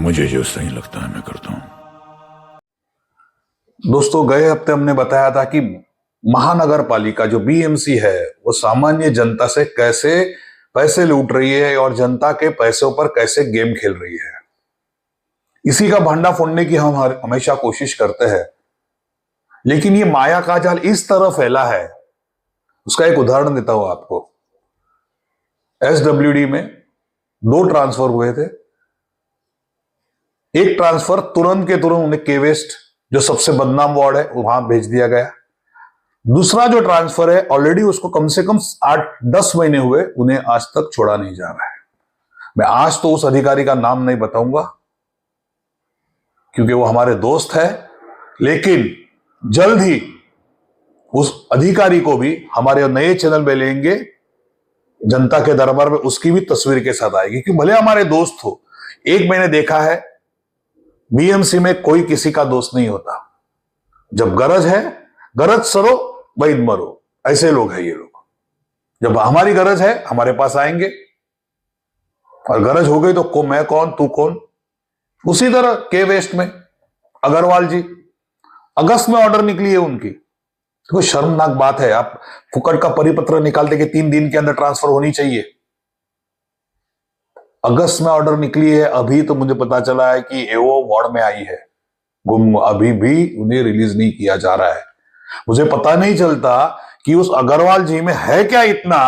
मुझे जो सही लगता है मैं करता हूं। दोस्तों, गए हफ्ते हमने बताया था कि महानगर पालिका जो बीएमसी है वो सामान्य जनता से कैसे पैसे लूट रही है और जनता के पैसों पर कैसे गेम खेल रही है। इसी का भांडा फोड़ने की हम हमेशा कोशिश करते हैं, लेकिन ये माया का जाल इस तरह फैला है। उसका एक उदाहरण देता हूं आपको। एसडब्ल्यूडी में 2 ट्रांसफर हुए थे। एक ट्रांसफर तुरंत के तुरंत उन्हें के वेस्ट, जो सबसे बदनाम वार्ड है, वहां भेज दिया गया। दूसरा जो ट्रांसफर है, ऑलरेडी उसको कम से कम 8-10 महीने हुए, उन्हें आज तक छोड़ा नहीं जा रहा है। मैं आज तो उस अधिकारी का नाम नहीं बताऊंगा क्योंकि वो हमारे दोस्त है, लेकिन जल्द ही उस अधिकारी को भी हमारे नए चैनल में लेंगे। जनता के दरबार में उसकी भी तस्वीर के साथ आएगी, क्योंकि भले हमारे दोस्त हो, एक मैंने देखा है बीएमसी में कोई किसी का दोस्त नहीं होता। जब गरज है, गरज सरो वैद मरो, ऐसे लोग हैं ये लोग। जब हमारी गरज है हमारे पास आएंगे, और गरज हो गई तो मैं कौन तू कौन। उसी तरह के वेस्ट में अग्रवाल जी, अगस्त में ऑर्डर निकली है उनकी। कोई शर्मनाक बात है, आप फुकट का परिपत्र निकालते कि 3 दिन के अंदर ट्रांसफर होनी चाहिए। अगस्त में ऑर्डर निकली है, अभी तो मुझे पता चला है कि एओ वार्ड में आई है, गुम, अभी भी उन्हें रिलीज नहीं किया जा रहा है। मुझे पता नहीं चलता कि उस अग्रवाल जी में है क्या इतना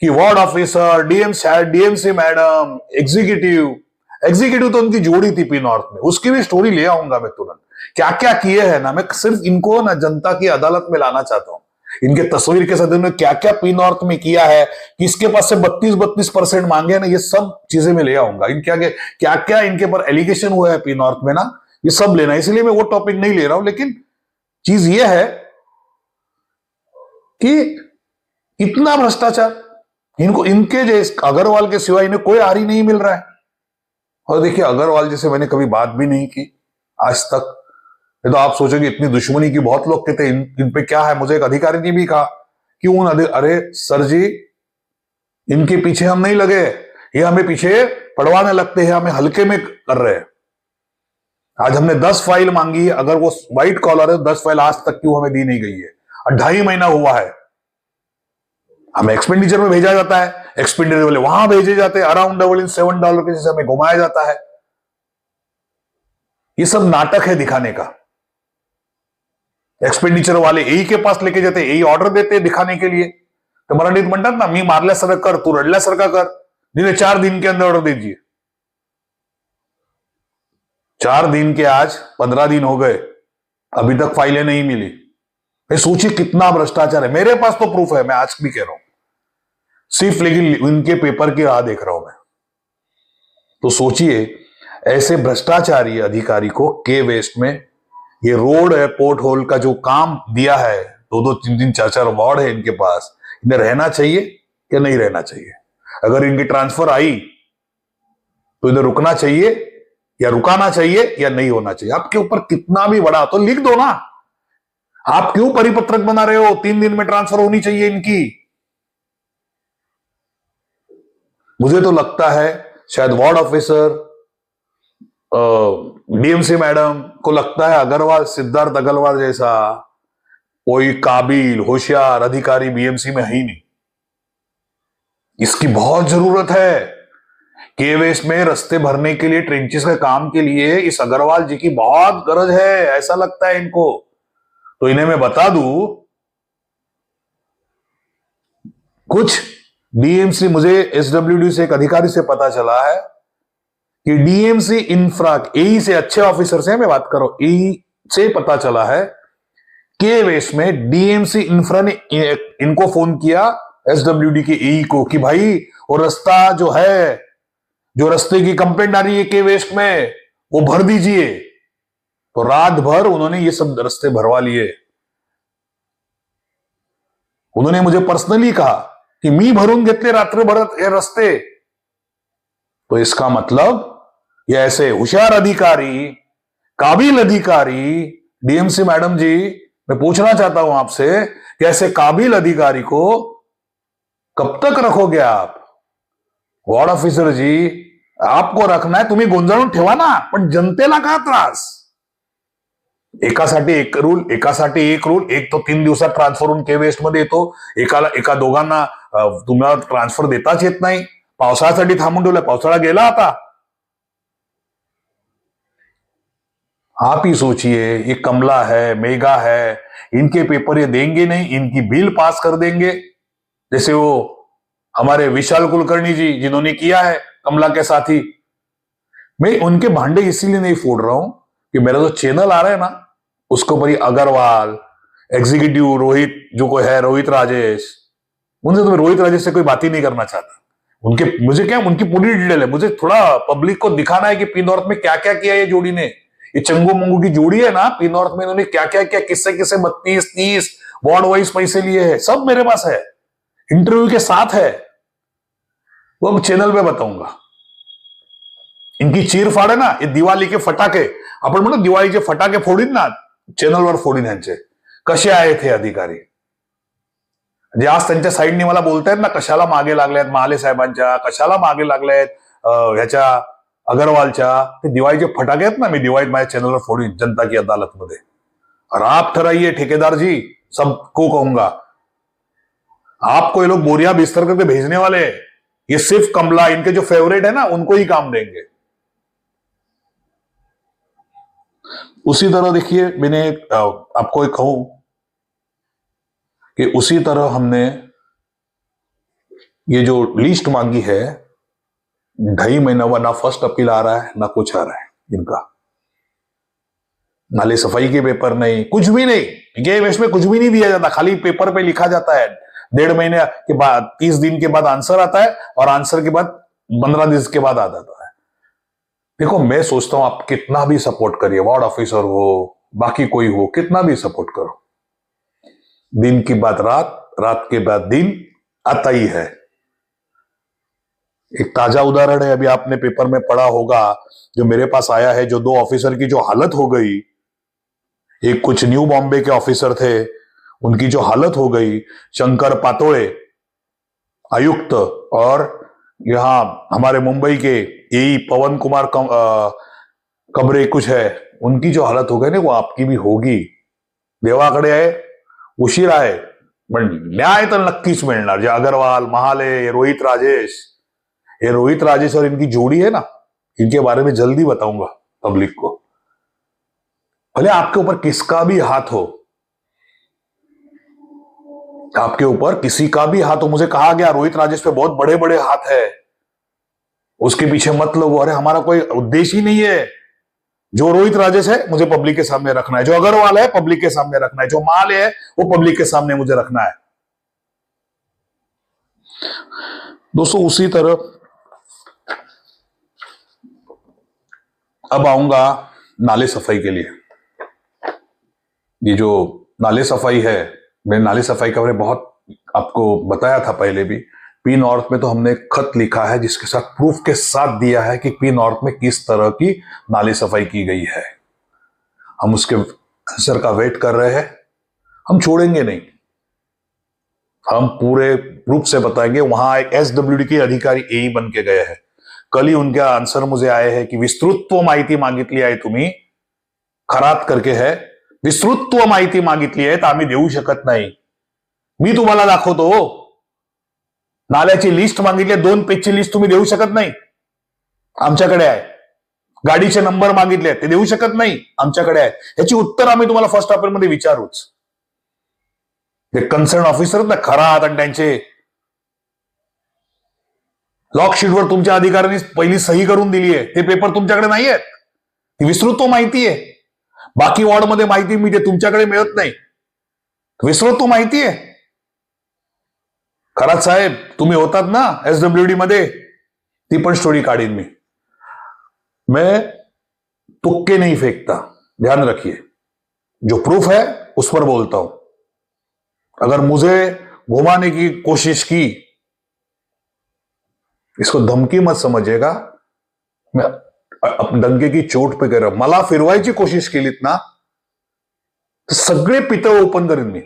कि ward officer, DMC madam, executive तो उनकी जोड़ी थी पी नॉर्थ में, उसकी भी स्टोरी ले आऊंगा मैं तुरंत। क्या क्या किए हैं ना, मैं सिर्फ इनको ना जनता की अदालत में लाना चाहता हूं। इनके तस्वीर के साथ उन्होंने क्या क्या पी नॉर्थ में किया है, किसके पास से 32% मांगे ना, ये सब चीजें मैं ले आऊंगा। क्या क्या इनके पर एलिगेशन हुआ है पी नॉर्थ में ना, ये सब लेना। इसलिए मैं वो टॉपिक नहीं ले रहा हूं, लेकिन चीज ये है कि इतना भ्रष्टाचार इनको, इनके जैसे अग्रवाल के सिवाय इन्हें कोई आरी नहीं मिल रहा है। और देखिए, अग्रवाल जी से मैंने कभी बात भी नहीं की आज तक। ये तो आप सोचोगे इतनी दुश्मनी की, बहुत लोग कहते हैं इन पे क्या है। मुझे एक अधिकारी ने भी कहा कि अरे सर जी, इनके पीछे हम नहीं लगे, ये हमें पीछे पड़वाने लगते हैं, हमें हल्के में कर रहे हैं। आज हमने 10 फाइल मांगी है, अगर वो व्हाइट कॉलर है 10 फाइल आज तक क्यों हमें दी नहीं गई है। 2.5 महीना हुआ है, हमें एक्सपेंडिचर में भेजा जाता है, एक्सपेंडिचर वाले वहां भेजे जाते हैं, अराउंड $7 के जैसे हमें घुमाया जाता है। ये सब नाटक है दिखाने का। एक्सपेंडिचर वाले एई के पास लेके जाते, एई ऑर्डर देते दिखाने के लिए। तो मराठीत म्हणतात ना, मी मारल्यासारखं कर, तू रडल्यासारखं कर, जिन्हें 4 दिन के अंदर ऑर्डर दीजिए। 4 दिन के आज 15 दिन हो गए, अभी तक फाइलें नहीं मिली। मैं सोचिए कितना भ्रष्टाचार है। मेरे पास तो प्रूफ है, मैं आज भी कह रहा हूं, सिर्फ लेकिन उनके पेपर की राह देख रहा हूं मैं। तो सोचिए, ऐसे भ्रष्टाचारी अधिकारी को के वेस्ट में ये रोड एयरपोर्ट होल का जो काम दिया है, 2-2, 3-3, 4-4 वार्ड है इनके पास, इन्हें रहना चाहिए या नहीं रहना चाहिए? अगर इनकी ट्रांसफर आई तो इन्हें रुकना चाहिए या रुकाना चाहिए या नहीं होना चाहिए? आपके ऊपर कितना भी बड़ा तो लिख दो ना। आप क्यों परिपत्रक बना रहे हो? 3 दिन में ट्रांसफर होनी चाहिए इनकी। मुझे तो लगता है शायद वार्ड ऑफिसर, डीएमसी मैडम को लगता है अग्रवाल, सिद्धार्थ अग्रवाल जैसा कोई काबिल होशियार अधिकारी बीएमसी में है ही नहीं। इसकी बहुत जरूरत है। के वेस्ट में रास्ते भरने के लिए, ट्रेंचेस के काम के लिए इस अग्रवाल जी की बहुत गरज है, ऐसा लगता है इनको। तो इन्हें मैं बता दूं, कुछ डीएमसी, मुझे एसडब्ल्यूडी से एक अधिकारी से पता चला है कि डीएमसी इंफ्रा, एई से अच्छे ऑफिसर से मैं बात कर रहा हूं, एई से पता चला है के वेस्ट में डीएमसी इंफ्रा ने इनको फोन किया, एसडब्ल्यूडी के एई को, कि भाई वो रास्ता जो है, जो रास्ते की कंप्लेंट आ रही है के वेस्ट में, वो भर दीजिए। तो रात भर उन्होंने ये सब रास्ते भरवा लिए। उन्होंने मुझे पर्सनली कहा कि मी भरून घेतले रात्रभर ये रास्ते। तो इसका मतलब ये ऐसे होशियार अधिकारी, काबिल अधिकारी, डीएमसी मैडम जी, मैं पूछना चाहता हूं आपसे कि ऐसे काबिल अधिकारी को कब तक रखोगे आप? वार्ड ऑफिसर जी, आपको रखना आहे, तुम्ही गुंजाळून ठेवा ना, पण जनतेला का त्रास? एकासाठी एक रूल, एकासाठी एक रूल. एक तो 3 दिवसात ट्रान्सफर होऊन के वेस्ट मध्ये येतो, एका दोघांना तुम्हाला ट्रान्सफर देताच येत नाही. पावसाळ्यासाठी थांबून ठेवलं, पावसाळा गेला आता. आप ही सोचिए, ये कमला है, मेगा है, इनके पेपर ये देंगे नहीं, इनकी बिल पास कर देंगे. जैसे वो हमारे विशाल कुलकर्णी जी जिन्होंने किया है कमला के साथी. मैं उनके भांडे इसीलिए नहीं फोड़ रहा हूं कि मेरा जो चैनल आ रहा है ना, उसके ऊपर ही अग्रवाल, एग्जीक्यूटिव रोहित, जो कोई है रोहित राजेश, उनसे तो मैं रोहित राजेश से कोई बात ही नहीं करना चाहता. मुझे क्या, उनकी पूरी डिटेल है. मुझे थोड़ा पब्लिक को दिखाना है कि पी नॉर्थ में क्या क्या किया ये जोड़ी ने. ये चंगू मंगू की जोड़ी है ना, पी नॉर्थ में इन्होंने क्या क्या किया, किससे किससे 32-30 वार्ड वाइज पैसे लिए हैं, सब मेरे पास है, इंटरव्यू के साथ है. वो अब चॅनल पे बताऊंगा. इनकी चीरफाड आहे ना, हे दिवाळी के फटाके, आपण म्हणतो दिवाळीचे फटाके फोडीन ना, चॅनलवर फोडीन यांचे. कसे आहेत हे अधिकारी, जे आज त्यांच्या साईडने मला बोलतायत ना, कशाला मागे लागल्यात महाले साहेबांच्या, कशाला मागे लागल्यात ह्याच्या अग्रवालच्या, ते दिवाळीचे फटाके आहेत ना, मी दिवाळीत माझ्या चॅनलवर फोडीन जनता की अदालत मध्ये. और आप ठहराइए ठेकेदार जी, सबको कहूंगा, आपको ये लोग बोरिया बिस्तर करके भेजने वाले हैं. ये सिर्फ कमला, इनके जो फेवरेट है ना, उनको ही काम देंगे. उसी तरह देखिए, मैंने आपको एक कहूं कि उसी तरह हमने ये जो लिस्ट मांगी है, 2.5 महीना हुआ, ना फर्स्ट अपील आ रहा है ना कुछ आ रहा है इनका. नाले सफाई के पेपर नहीं, कुछ भी नहीं. ये इसमें कुछ भी नहीं दिया जाता, खाली पेपर पे लिखा जाता है. 1.5 महीने के बाद, 30 दिन के बाद आंसर आता है, और आंसर के बाद 15 दिन के बाद आ जाता है. देखो, मैं सोचता हूं आप कितना भी सपोर्ट करिए, वार्ड ऑफिसर हो, बाकी कोई हो, कितना भी सपोर्ट करो, दिन की बाद रात, रात के बाद दिन आता ही है. एक ताजा उदाहरण है, अभी आपने पेपर में पढ़ा होगा, जो मेरे पास आया है, जो 2 ऑफिसर की जो हालत हो गई. एक कुछ न्यू बॉम्बे के ऑफिसर थे, उनकी जो हालत हो गई. शंकर पातोळे आयुक्त, और यहां हमारे मुंबई के एई पवन कुमार कमरे कुछ है, उनकी जो हालत हो गई ना, वो आपकी भी होगी. देवाकडे आहे, उशीर आहे, पण न्याय तर नक्कीच मिळणार. जे अग्रवाल, महाले, रोहित राजेश, ये रोहित राजेश और इनकी जोड़ी है ना, इनके बारे में जल्दी बताऊंगा पब्लिक को. भले आपके ऊपर किसका भी हाथ हो, आपके ऊपर किसी का भी हाथ हो. मुझे कहा गया रोहित राजेश पे बहुत बड़े बड़े हाथ है, उसके पीछे मत लगो. अरे हमारा कोई उद्देश्य ही नहीं है. जो रोहित राजेश है मुझे पब्लिक के सामने रखना है, जो अग्रवाल है पब्लिक के सामने रखना है, जो माल है वो पब्लिक के सामने मुझे रखना है. दोस्तों, उसी तरह अब आऊंगा नाले सफाई के लिए. ये जो नाले सफाई है, मैंने नाले सफाई का मैंने बहुत आपको बताया था पहले भी. पी नॉर्थ में तो हमने एक खत लिखा है, जिसके साथ प्रूफ के साथ दिया है कि पी नॉर्थ में किस तरह की नाले सफाई की गई है. हम उसके आंसर का वेट कर रहे हैं. हम छोड़ेंगे नहीं, हम पूरे रूप से बताएंगे. वहां एक एसडब्ल्यूडी के अधिकारी एई बन के गए हैं. कल ही उनके आंसर मुझे आए हैं की विस्तृत्व माहिती मागितली आहे तुम्ही, खरात करके है, विस्तृत्व माहिती मागितली आहे तर आम्ही देऊ शकत नाही. मी तुम्हाला दाखवतो, नाल्याची लिस्ट मागितली, 2 पेजची लिस्ट तुम्ही देऊ शकत नाही, आमच्याकडे आहे. गाडीचे नंबर मागितले, ते देऊ शकत नाही, आमच्याकडे आहे. याची उत्तर आम्ही तुम्हाला फर्स्ट अपील मध्ये विचारूच. ते कन्सर्न ऑफिसर ना खरात, आणि त्यांचे लॉकशीटवर तुमच्या अधिकाऱ्यांनी पहिली सही करून दिली आहे, ते पेपर तुमच्याकडे नाही आहेत. ती विस्तृत्व माहिती आहे. बाकी वॉर्डमध्ये माहिती मिळते, तुमच्याकडे मिळत नाही. विस्तृत्व माहिती आहे. खरात साहेब, तुम्ही होतात ना एसडब्ल्यूडी मध्ये, ती पण स्टोरी काढीन मी. मैं तुक्के नहीं फेंकता, ध्यान रखिए. जो प्रूफ है उस पर बोलता हूं. अगर मुझे घुमाने की कोशिश की, इसको धमकी मत समझिएगा. मैं डंके की चोट पे कह रहा हूं. मला फिरवायची कोशिश केलीत ना, तर सगळे पितळ ओपन करीन मी.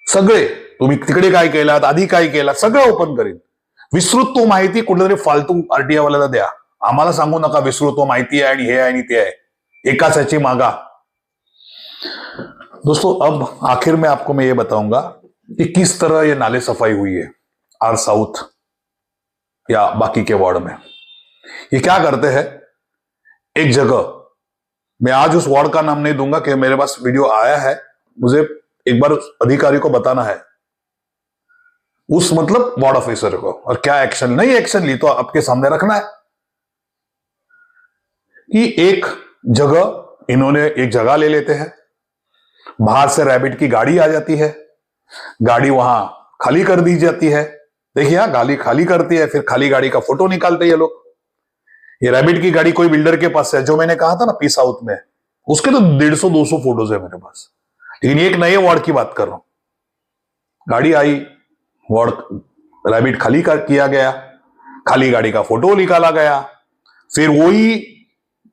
सगळे, तुम्ही तिकडे काय केलात, आधी काय केलात, सगळं ओपन करीन. विस्तृत माहिती कुठेतरी फालतू आरटीआय वाल्याला द्या. आम्हाला सांगू नका विस्तृत माहिती आहे आणि हे आहे आणि ते आहे. एकाच याची मागा. दोस्तों अब आखिर में आपको मैं ये बताऊंगा कि किस तरह ये नाले सफाई हुई है आर साउथ या बाकी के वार्ड में. ये क्या करते हैं, एक जगह, मैं आज उस वार्ड का नाम नहीं दूंगा कि मेरे पास वीडियो आया है, मुझे एक बार उस अधिकारी को बताना है, उस मतलब वार्ड ऑफिसर को, और क्या एक्शन नहीं एक्शन ली तो आपके सामने रखना है कि एक जगह इन्होंने एक जगह ले लेते हैं, बाहर से रैबिट की गाड़ी आ जाती है, गाड़ी वहां खाली कर दी जाती है. देखिए यहां गाड़ी खाली करती है, फिर खाली गाड़ी का फोटो निकालते हैं ये लोग. ये रैबिट की गाड़ी कोई बिल्डर के पास है, जो मैंने कहा था ना पी साउथ में, उसके तो 150-200 फोटोज है मेरे पास. लेकिन एक नए वार्ड की बात कर रहा हूं. गाड़ी आई, वार्ड रैबिट खाली कर किया गया, खाली गाड़ी का फोटो निकाला गया, फिर वही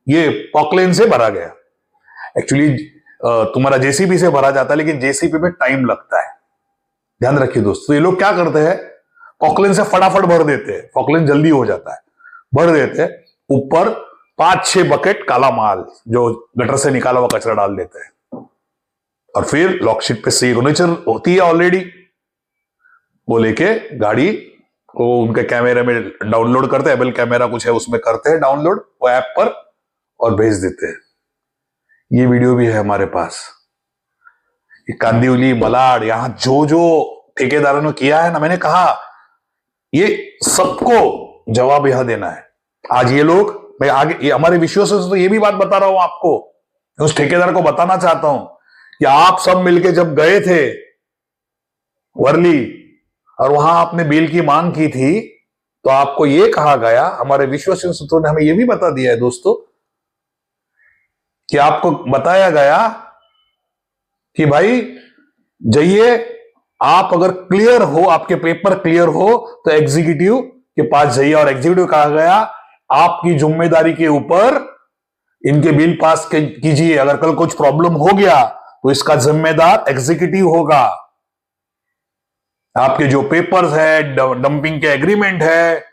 ये पॉकलेन से भरा गया. एक्चुअली तुम्हारा जेसीबी से भरा जाता है, लेकिन जेसीबी में टाइम लगता है. ध्यान रखिए दोस्तों. ये लोग क्या करते हैं, पॉकलेन से फटाफट भर देते हैं, पॉकलेन जल्दी हो जाता है, भर देते हैं, ऊपर 5-6 बकेट काला माल जो गटर से निकाला हुआ कचरा डाल देते हैं, और फिर लॉकशीट पे सिग्नेचर होती है ऑलरेडी, वो लेके गाड़ी को उनके कैमरे में डाउनलोड करते हैं, एबल कैमरा कुछ है उसमें करते हैं डाउनलोड वो ऐप पर, और भेज देते हैं. ये वीडियो भी है हमारे पास. कांदिवली, मलाड, यहां जो जो ठेकेदारों ने किया है ना, मैंने कहा ये सबको जवाब यहां देना है. आज ये लोग, मैं आगे ये हमारे विश्वास से तो ये भी बात बता रहा हूं आपको, उस ठेकेदार को बताना चाहता हूं कि आप सब मिलके जब गए थे वर्ली और वहां आपने बिल की मांग की थी, तो आपको ये कहा गया, हमारे विश्वसनीय सूत्रों ने हमें यह भी बता दिया है दोस्तों, कि आपको बताया गया कि भाई जाइए, आप अगर क्लियर हो, आपके पेपर क्लियर हो तो एग्जीक्यूटिव के पास जाइए, और एग्जीक्यूटिव कहा गया आपकी जिम्मेदारी के ऊपर इनके बिल पास कीजिए, अगर कल कुछ प्रॉब्लम हो गया तो इसका जिम्मेदार एग्जीक्यूटिव होगा. आपके जो पेपर्स है, डंपिंग के एग्रीमेंट है,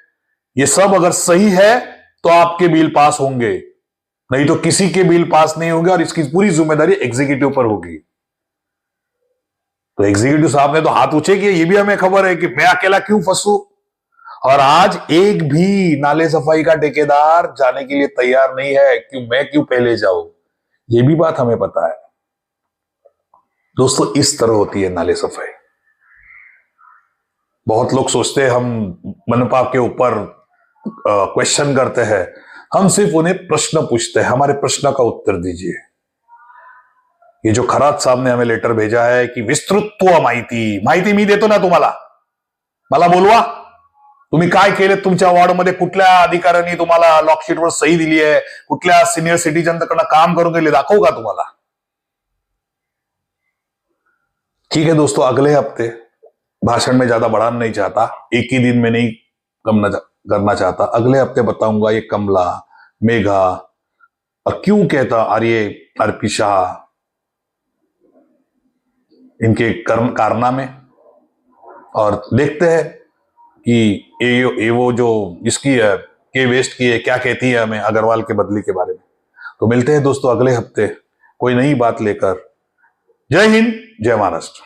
ये सब अगर सही है तो आपके बिल पास होंगे, नहीं तो किसी के बिल पास नहीं होंगे, और इसकी पूरी जिम्मेदारी एग्जीक्यूटिव पर होगी. तो एग्जीक्यूटिव साहब ने तो हाथ ऊंचे किए. ये भी हमें खबर है कि मैं अकेला क्यों फंसू, और आज एक भी नाले सफाई का ठेकेदार जाने के लिए तैयार नहीं है कि मैं क्यों पहले जाऊं. ये भी बात हमें पता है दोस्तों. इस तरह होती है नाले सफाई. बहुत लोग सोचते हैं हम मनपा के ऊपर क्वेश्चन करते हैं, हम सिर्फ उन्हें प्रश्न पूछते हैं, हमारे प्रश्न का उत्तर दीजिए. ये जो खरात साहब ने हमें लेटर भेजा है की विस्तृत माहिती मी देतो ना तुम्हाला, मला बोलवा तुम्ही काय केले तुमच्या वॉर्डमध्ये, कुठल्या अधिकाऱ्यांनी तुम्हाला लॉकशीटवर सही दिली आहे, कुठल्या सिनियर सिटीजनकडनं काम करून गेले, दाखवू का तुम्हाला. ठीक है दोस्तों, अगले हफ्ते, भाषण में ज्यादा बढ़ाना नहीं चाहता, एक ही दिन में नहीं करना चाहता, अगले हफ्ते बताऊंगा ये कमला, मेघा और क्यों कहता आरपी शाह, इनके कारनामे, और देखते हैं कि ये वो जो इसकी है के वेस्ट की है क्या कहती है हमें अग्रवाल के बदली के बारे में. तो मिलते हैं दोस्तों अगले हफ्ते कोई नई बात लेकर. जय हिंद, जय महाराष्ट्र.